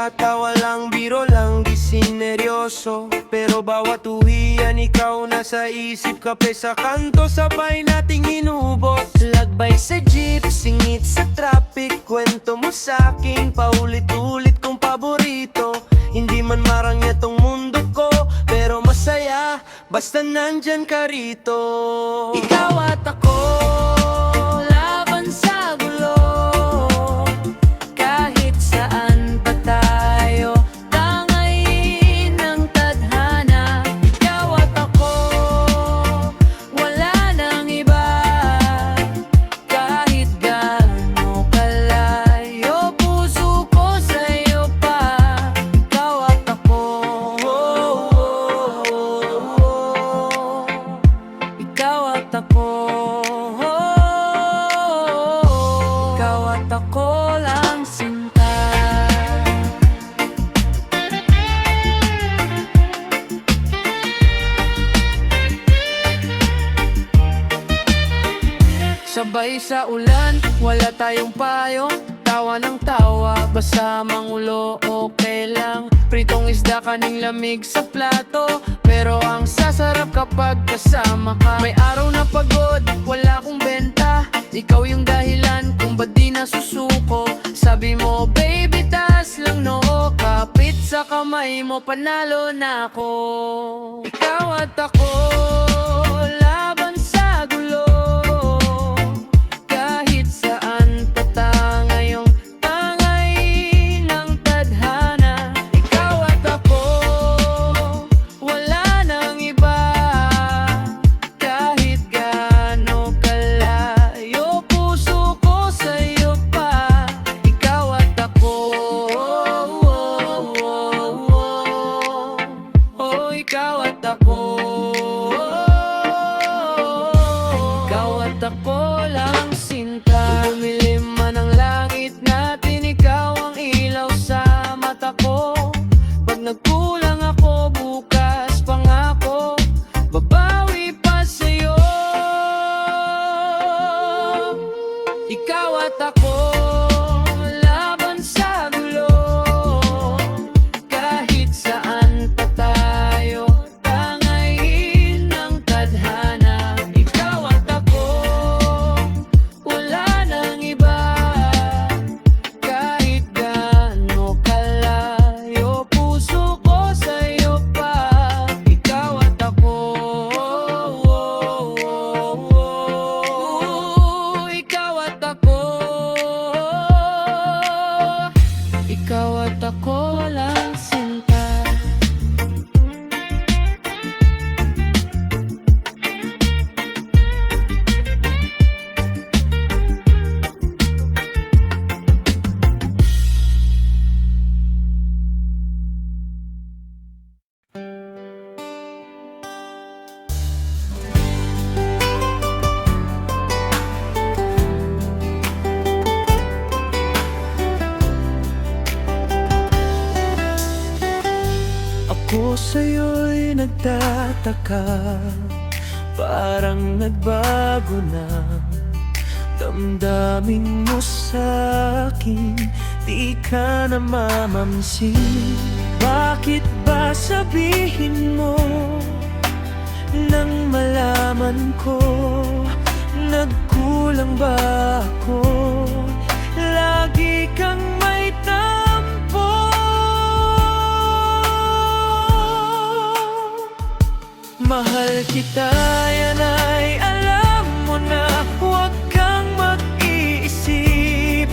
Tawa lang, biro lang, di sineryoso. Pero bawat uwian, ikaw nasa isip. Kape sa kanto, sabay nating inubos. Lagbay sa jeep, singit sa traffic. Kwento mo sa'kin, paulit-ulit kong paborito. Hindi man marangya tong mundo ko, pero masaya, basta nandyan ka rito. Ikaw at ako, laban sa gulo. Kahit saan pa tayo, tangayin ng tadhana. Ikaw at ako, wala nang iba. Kahit gaano kalayo, puso ko sa'yo pa. Ikaw at ako, ikaw at ako, ikaw at ako lang sinta. Sabay sa ulan, wala tayong payo. Tawa ng tawa, basa mang ulo, okay lang. Pritong isda, kaning lamig sa plato. Pero ang sasarap kapag kasama ka. May araw na pagod, wala akong benta. Ikaw yung dahilan kung ba't di nasusuko. Sabi mo, baby, taas lang noo. Kapit sa kamay mo, panalo na ako. Ikaw at ako, laban sa gulo. Kahit saan pa tangayong tangay ng tadhana. Ikaw at ako, wala nang iba. Kahit gaano kalayo, puso ko sa'yo pa. Ikaw at ako, oh, ikaw at ako, ikaw at ako lang sinta. Bumilim man ang langit natin, ikaw ang ilaw sa mata ko. Pag nagkulang ako, bukas pangako, babawi pa sa'yo. Ikaw at ako, laban sa gulo. Kahit saan pa tayo, tangayin ng tadhana. Ikaw at ako, wala nang iba. Kahit gaano kalayo, puso ko sa'yo pa. Ikaw at ako, ikaw at ako, ikaw at ako lang sinta. Ako sa'yo'y nagtataka, parang nagbago na damdamin mo sa'kin, di ka na mamamsin. Bakit ba sabihin mo nang malaman ko, nagkulang ba ako? Lagi kang may tampo. Mahal kita, yan ay alam mo na. Huwag kang mag-iisip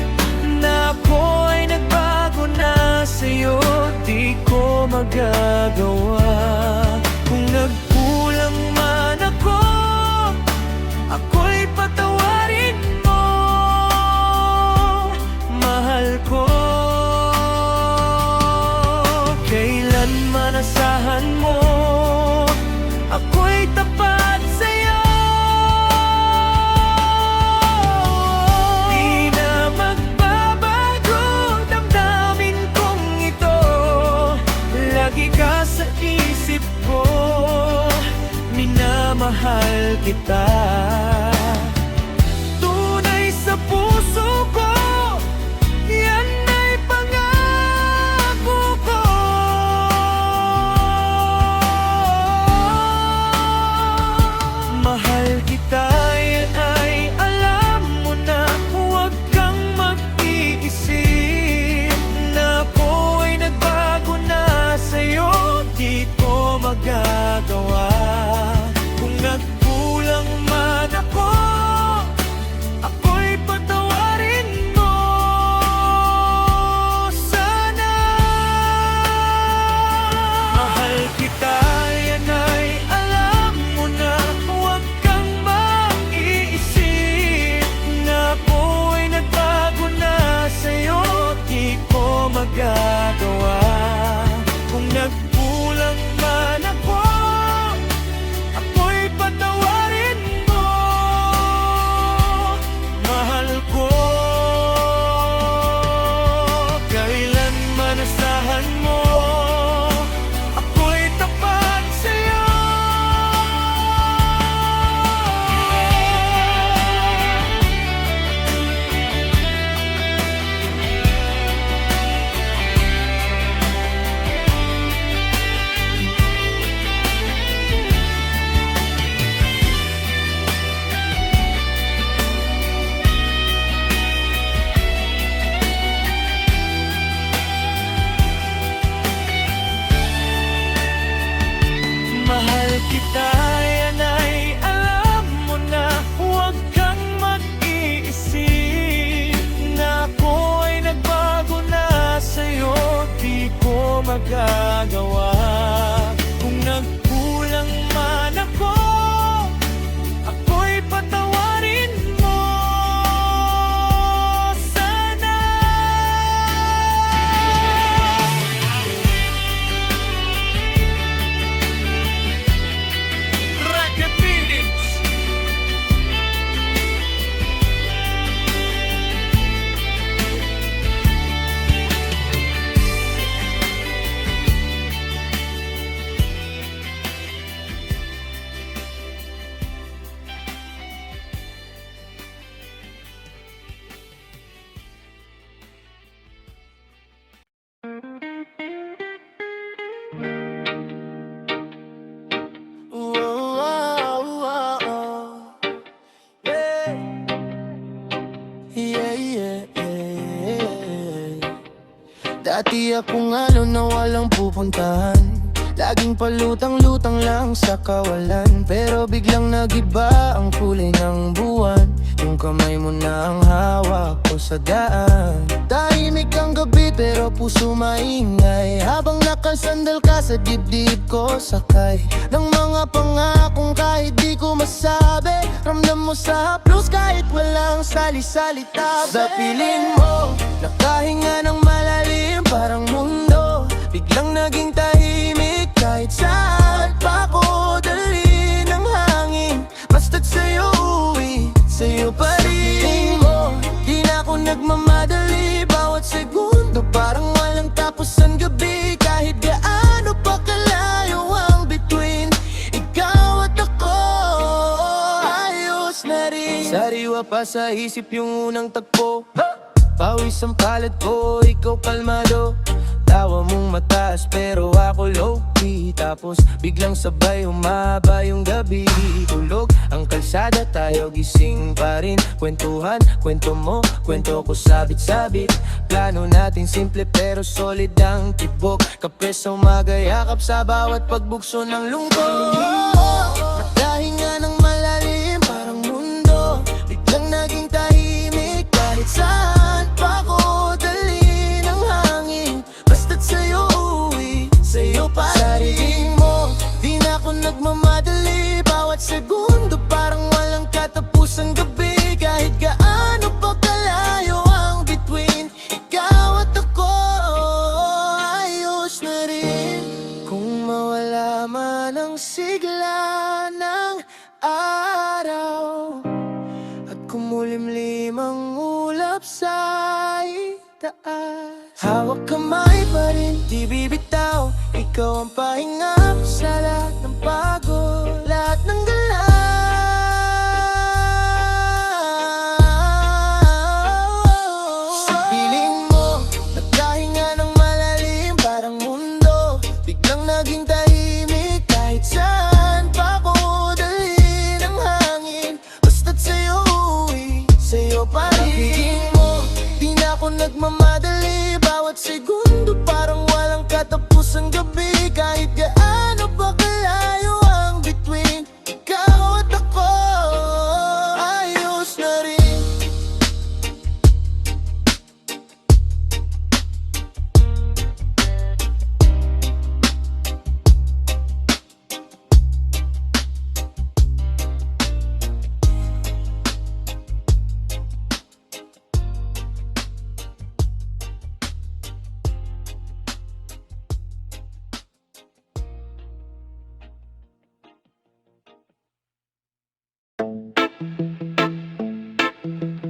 na ako ay nagbago na sa'yo. Di ko magagawa. Kung nagkulang man ako, ako'y patawarin mo. Mahal ko, kailanman asahan mo, ako'y tapat sa'yo. Di na magbabago damdamin kong ito. Lagi ka sa isip ko, minamahal kita. Tunay sa puso ko, yan ay pangako. Dati akong na walang pupuntahan, laging palutang-lutang lang sa kawalan. Pero biglang nagiba ang kulay ng buwan, yung kamay mo na ang hawak ko sa daan. Tahimik ang gabi pero puso maingay, habang nakasandal ka sa dibdib ko, sakay ng mga pangakong kahit di ko masabi. Ramdam mo sa haplos kahit walang sali-salita. Sa piling mo, nakahinga ng malalim, parang mundo biglang naging tahimik. Kahit saan pa ko dali ng hangin, basta't sa'yo uwi, sa'yo pa rin mo. Di na ako nagmamadali, bawat segundo parang walang tapos ang gabi. Kahit gaano pa kalayo ang between, ikaw at ako, ayos na rin. Sariwa pa sa isip yung unang tagpo, pawis ang palad ko, ikaw kalmado. Tawa mong mataas pero ako low-key, tapos biglang sabay humaba yung gabi. Tulog ang kalsada, tayo gising pa rin. Kwentuhan, kwento mo, kwento ko sabit-sabit. Plano natin simple pero solid ang tibok. Kape sa umaga, yakap sa bawat pagbukso ng lungkot. Nakahinga ng malalim, parang mundo biglang naging tahimik. Kahit saan pa ko dali ng hangin, basta't sa'yo uwi, sa'yo pa rin mo. Di na ako nagmamadali, bawat segundo parang walang katapusang gabi. Kahit gaano pa kalayo ang between, ikaw at ako, ayos na rin. Kung mawala man ang sigla ng araw at kumulimlim ang ulap sa itaas, hawak kamay pa rin, di bibitaw. Ikaw ang pahinga sa lahat ng pagod, lahat ng galaw. Sa piling mo, nagkahinga ng malalim, parang mundo biglang naging tahimik. Kahit saan pa ko dali ng hangin, basta't sa'yo uwi, sa'yo pa rin mo. Di na ako nagmamadali, bawat segundo parang walang katapusang gabi. Kahit gaano pa kalayo ang between, ikaw at ako, ayos na rin.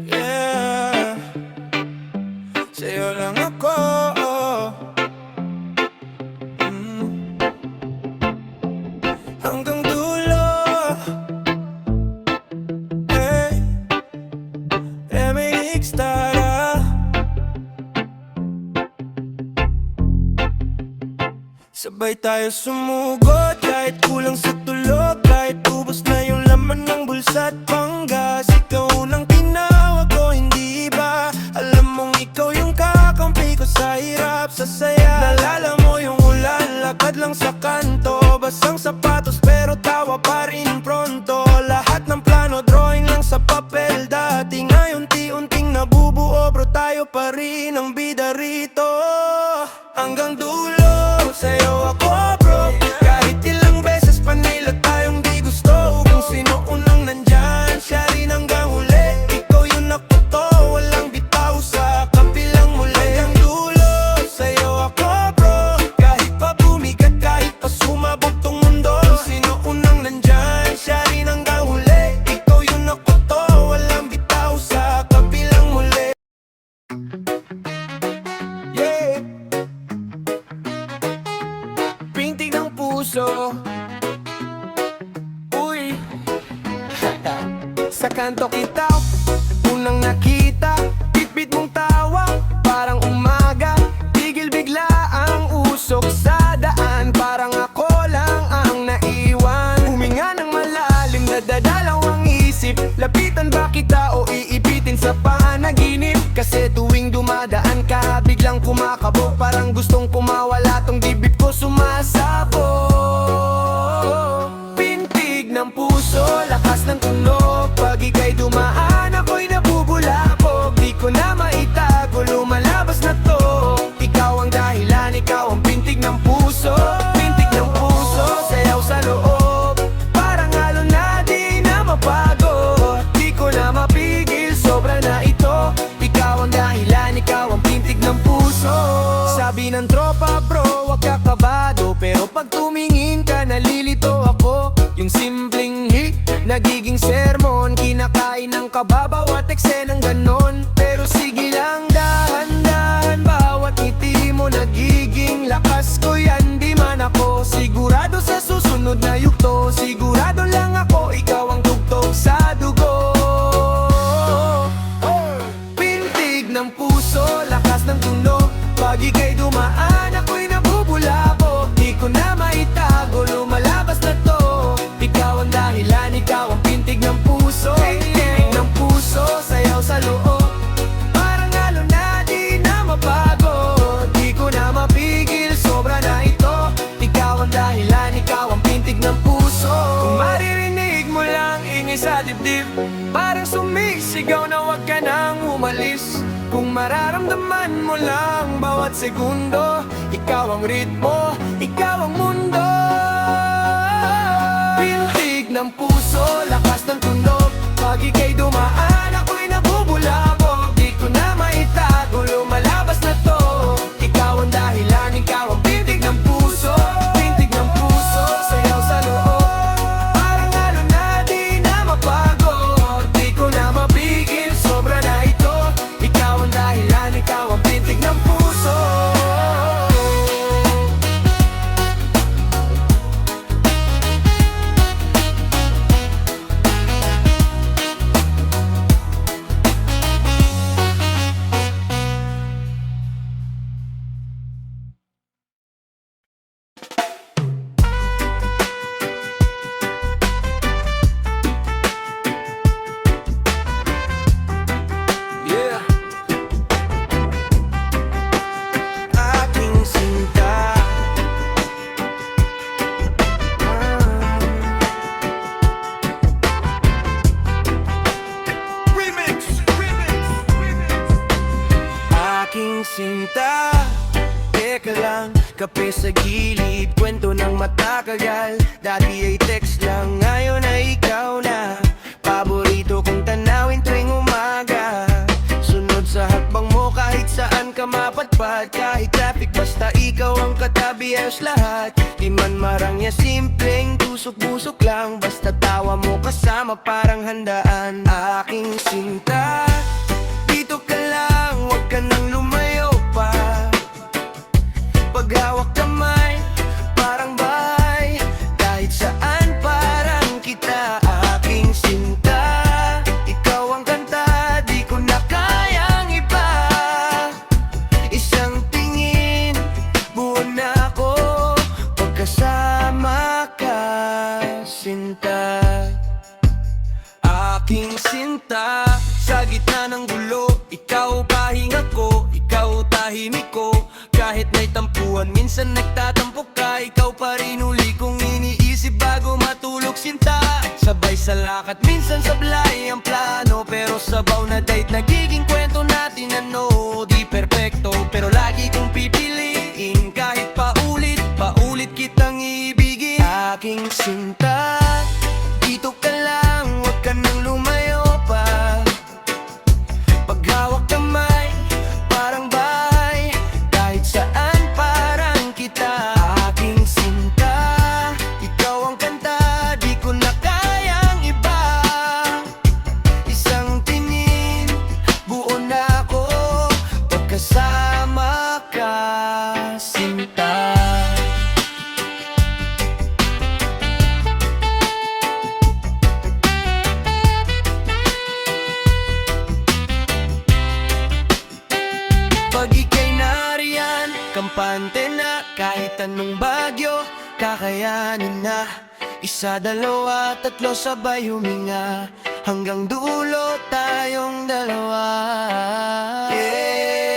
Yeah, sa'yo lang ako. Hanggang dulo. Hey, MX Tara. Sabay tayo sumugod, kahit kulang sa tulog, kahit ubos na yung laman ng bulsa at panggas. Ikaw unang tinawag ko, hindi ba? Alam mong ikaw yung kakampi ko sa hirap, sa saya. Nalala mo yung ulan, lakad lang sa kanto, basang sapatos pero tawa pa rin pronto. Lahat ng plano, drawing lang sa papel dati. Ngayon unti-unting nabubuo, bro, tayo pa rin ang bida rito. Hanggang dulo, sa'yo ako bro. Kahit ilang beses pa nila tayong di gusto, kung sino unang nandyan, siya rin hanggang huli. Ikaw yung nakuto, walang bitaw sa kapilang muli. Hanggang dulo, sa'yo ako bro. Kahit pa bumigat, kahit pa sumabog tong mundo, kung sino unang nandyan, siya rin hanggang huli. Ikaw yung nakuto, walang bitaw sa kapilang muli. Yeah, pintig ng puso. Uy, sa kanto kita unang nakita, bitbit mong tawa, parang umaga. Tigil bigla ang usok sa daan, parang ako lang ang naiwan. Huminga ng malalim, nadadalaw ang isip. Lapitan ba kita o iipitin sa panaginip? Kasi tuwing dumadaan ka, biglang bang kumakabog, parang gustong pumawala tong dibdib ko sumasabog. Pintig ng puso, lakas ng tunog, pag ika'y dumaan ako'y nabubulabog. Di ko na maitago, lumalabas na to. Ikaw ang dahilan, ikaw ang pintig ng puso. Pintig ng puso, sayaw sa loob, parang alon na di na mapago. Di ko na mapigil, sobra na ito. Ikaw ang dahilan, ikaw ang pintig ng puso. Sabi ng tropa bro, wag ka kabado, pero pag tumingin ka nalilito ako. Yung simpleng hit, nagiging sermon, kinakain ng kaba bawat eksenang ganon. Pero sige lang, dahan-dahan, bawat ngiti mo nagiging lakas ko yan. Di man ako sigurado sa susunod na yugto, sigurado lang ako ikaw ang tugtog sa dugo. Pintig ng puso, lakas ng tunog, pag ika'y dumaan ako'y nabubulabog. Di ko na maitago, lumalabas na to. Ikaw ang dahilan, ikaw ang pintig ng puso. Pintig ng puso, sayaw sa loob, parang alon na di na mabago. Di ko na mapigil, sobra na ito. Ikaw ang dahilan, ikaw ang pintig ng puso. Kung maririnig mo lang ingay sa dibdib, parang sumisigaw na wag ka nang umalis. Kung mararamdaman mo lang bawat segundo, ikaw ang ritmo, ikaw ang mundo. Pintig ng puso, lakas ng tunog, pag ika'y dumaan ako'y nabubulabog. Di ko na maitago, lumalabas na to. Ikaw ang dahilan, ikaw ang pintig ng puso. Pintig ng puso, sayaw sa loob, parang alon na di na mabago. Di ko na mapigil, sobra na ito. Ikaw ang dahilan, ikaw ang pintig ng puso. Yeah. Aking sinta, Remix. Aking sinta, teka lang, kape sa gilid, kwento ng matakagal. Dati ay text lang, ngayon ay ikaw na. Paborito kong tanawin tuwing umaga, sunod sa hakbang mo kahit saan ka mapadpad. Kahit traffic basta ikaw ang katabi, ayos lahat. Di man marangya, simpleng tusok-busok lang, basta tawa mo kasama parang handaan. Aking sinta, dito ka lang, wag ka nang lumayo pa. Paghawak kamay, parang bahay, kahit saan parang kita. Aking sinta, ikaw ang kanta, di ko na kayang iba. Isang tingin, buo na ako, pagkasama ka, sinta. Aking sinta, sa gitna ng gulo, ikaw pahinga ko, ikaw tahimik ko. Kahit may tampuhan, minsan nagtatampo ka, ikaw pa rin uli kong iniisip bago matulog, sinta. Sabay sa lakad, minsan sablay ang plano, pero sabaw na date, nagiging kwento natin ano. Di perfecto, pero lagi kong pipiliin, kahit paulit, paulit kitang ibigin. Aking sinta, dito ka lang, wag ka nang lumayo pa. Paghawak kamay, parang bahay, kahit saan parang kita. Aking sinta, ikaw ang kanta, di ko na kayang iba. Isang tingin, buo na ako, pagkasama ka, sinta. Pag ika'y nariyan, kampante na, kahit anong bagyo, kakayanin na. Isa, dalawa, tatlo, sabay huminga, hanggang dulo tayong dalawa. Yeah.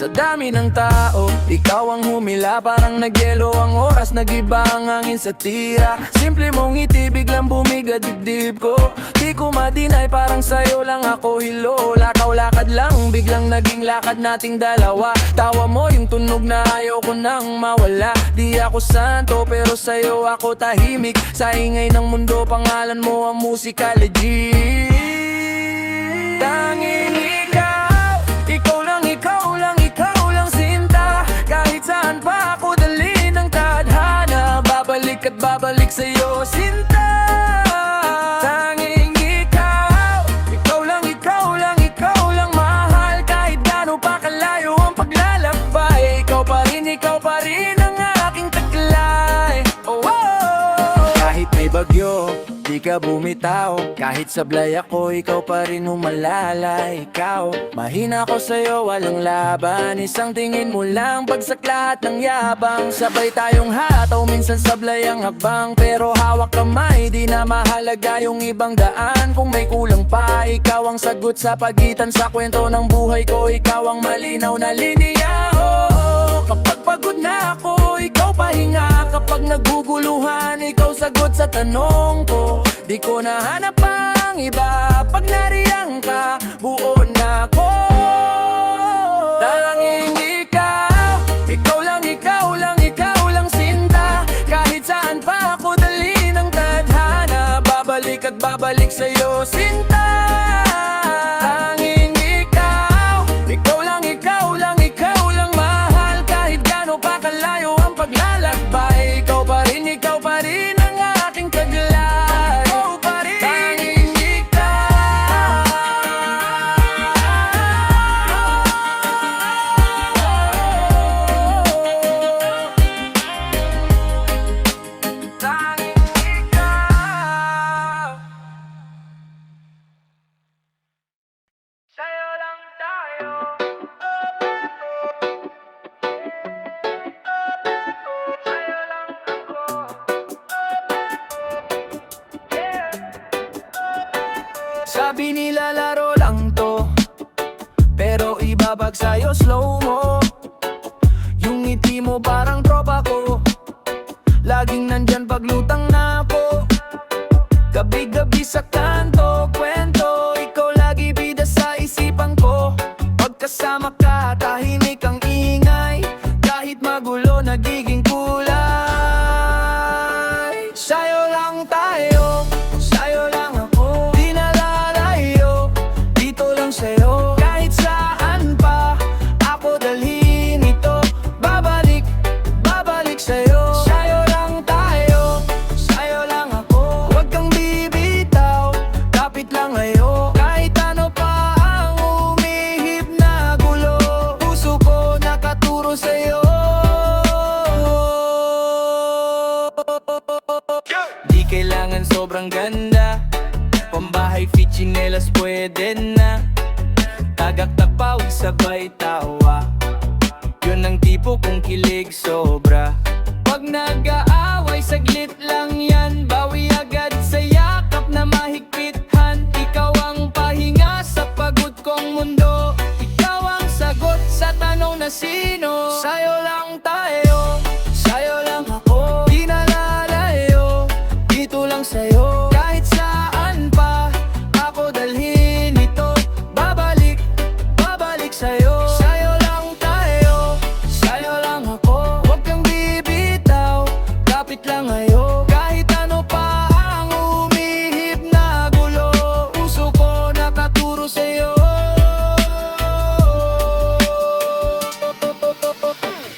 Sa dami ng tao, ikaw ang humila. Parang nagyelo ang oras, nagiba ang hangin sa tira. Simple mong ngiti, biglang bumiga dibdib ko. Di ko madinay, parang sa'yo lang ako hilo. Lakaw-lakad lang, biglang naging lakad nating dalawa. Tawa mo yung tunog na ayaw ko nang mawala. Di ako santo, pero sa'yo ako tahimik. Sa ingay ng mundo, pangalan mo ang musika legit. Tanging ikaw, ikaw lang, ikaw lang, ikaw lang sinta. Kahit saan pa ako dali ng tadhana, babalik at babalik sa'yo sinta. Tanging ikaw, ikaw lang, ikaw lang, ikaw lang mahal. Kahit gaano pa kalayo ang paglalakbay, ikaw pa rin ang aking taglay. Oh, oh. Kahit may bagyo, di ka bumitaw. Kahit sablay ako, ikaw pa rin humalalay. Ikaw, mahina ko sa'yo, walang laban. Isang tingin mo lang, bagsak lahat ng yabang. Sabay tayong hataw, minsan sablay ang habang. Pero hawak kamay, di na mahalaga yung ibang daan. Kung may kulang pa, ikaw ang sagot sa pagitan sa kwento ng buhay ko. Ikaw ang malinaw na linya. Oh, kapag pagod na ako, ikaw pahinga. Kapag naguguluhan, ikaw sagot sa tanong ko. Di ko nahanap ang iba. Pag nariyang ka, buo na ko. Tanging ikaw, ikaw lang, ikaw lang, ikaw lang sinta. Kahit saan pa ako dali ng tadhana, babalik at babalik sa'yo sinta. Tanging ikaw, ikaw lang, ikaw lang, ikaw lang mahal. Kahit gaano pa kalayo ang paglalakbay, ikaw pa rin ang aking taglay. Ikaw pa rin, tanging ikaw. Tanging ikaw. Sa'yo lang tayo. Sa'yo lang ako. Sabi nila laro lang to, pero ibabag sa'yo slow mo. Yung ngiti mo parang tropa ko, laging nandyan paglutang na ako. Gabi-gabi sa kanto, kwento, ikaw lagi bida sa isipan ko. Pagkasama ka, tahimik ang ingay. Kahit magulo, nagiging kulay. Sa'yo lang tayo, sa'yo lang ako. Di na lalayo, dito lang sa'yo. Kahit saan pa ako dalhin ito, babalik, babalik sa'yo. Sa'yo lang tayo, sa'yo lang ako. Huwag kang bibitaw, kapit lang ngayon. Kahit ano pa ang umihip na gulo, puso ko nakaturo sa'yo. Di kailangan sobrang ganda, pambahay fit chinelas pwede na. Tagaktak pawis sabay tawa, yun ang tipo kong kilig sobra. Pag nag-aaway saglit lang yan, bawi agad sa yakap na mahigpitan. Ikaw ang pahinga sa pagod kong mundo, ikaw ang sagot sa tanong na sino. Sa'yo lang tayo, sa'yo lang ako. Di na lalayo, dito lang sa'yo. Kahit saan pa ako dalhin ito, babalik, babalik sa'yo. Sa'yo lang tayo, sa'yo lang ako. Huwag kang bibitaw, kapit lang ngayon. Kahit ano pa ang umihip na gulo, puso ko nakaturo sa'yo.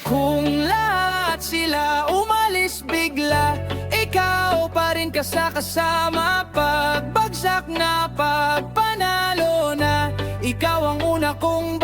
Kung lahat sila umalis bigla, ikaw pa rin kasama. Pagbagsak na, pagpanalo na, ikaw ang una kong